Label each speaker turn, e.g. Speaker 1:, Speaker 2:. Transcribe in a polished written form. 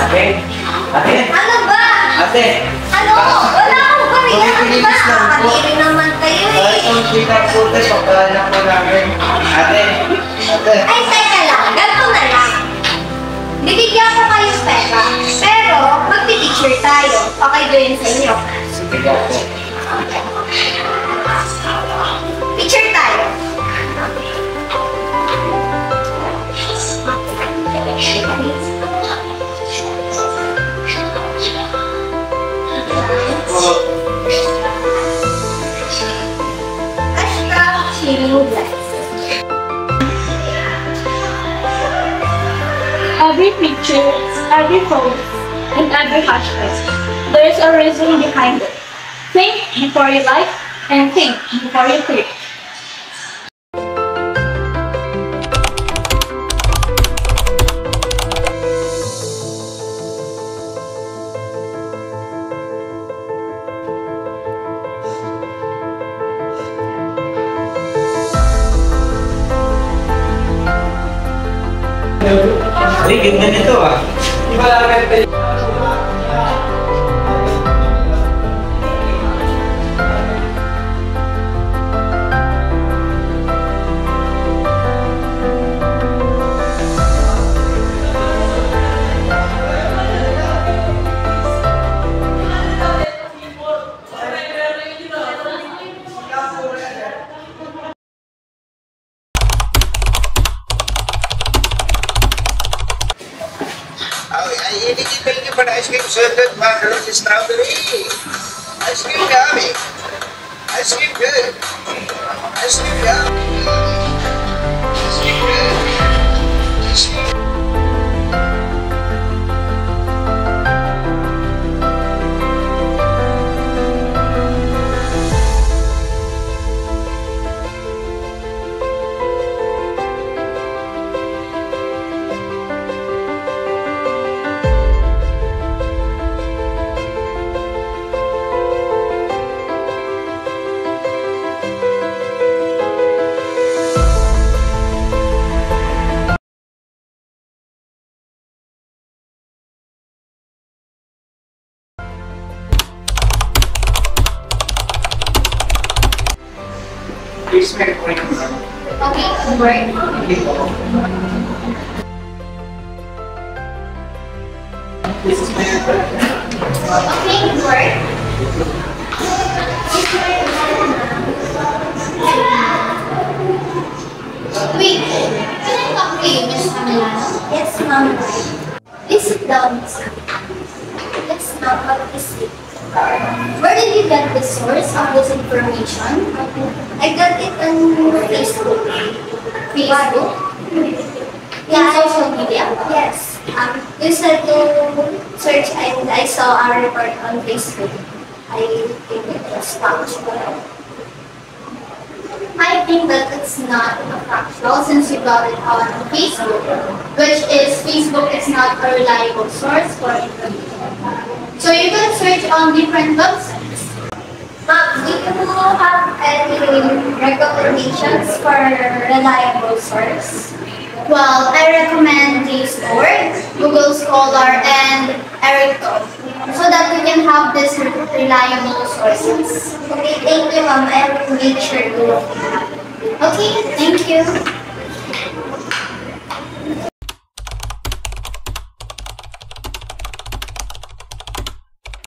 Speaker 1: Ate? Ate?
Speaker 2: Ano ba?
Speaker 1: Ate?
Speaker 2: Ano? Wala akong bariya. Ano ba? Nakakadiri naman kayo eh.
Speaker 1: Ay, kung sila po tayo, pagkalang po namin. Ate? Ate?
Speaker 2: Ay, teka lang. Ganito na lang. Bibigyan ko kayo pera. Pero, magpipicture tayo. Okay ba yun sa inyo?
Speaker 1: Sige po.
Speaker 2: Okay. Picture tayo.
Speaker 3: Every picture, every photo, and every hashtag, there is a reason behind it. Think before you like, and think before you click.
Speaker 1: Ay, ganda nito ah. Di ba lang Ini pada ice cream salted macaron strawberry. Ice cream yummy. Ice cream good. Ice cream yummy. Ice cream good. Ice cream. Please make a point.
Speaker 2: Okay, right.
Speaker 1: This is my
Speaker 2: Okay, right. Wait, can I talk to you, Miss Camila? Yes, ma'am. Please sit down, Miss Camila. Yes, ma'am, what is it? Where did you get the source of this information? I got it on Facebook. Facebook? Yeah, social media? Yes. You said to search and I saw a report on Facebook. I think it was factual. I think that it's not factual since you got it on Facebook, which is Facebook is not a reliable source for information. So you can search on different websites. Ma'am, do you have any recommendations for reliable source? Well, I recommend Discord, Google Scholar, and Ericsson, so that we can have these reliable sources. Okay, thank you, ma'am. I will make sure to. Okay, thank you.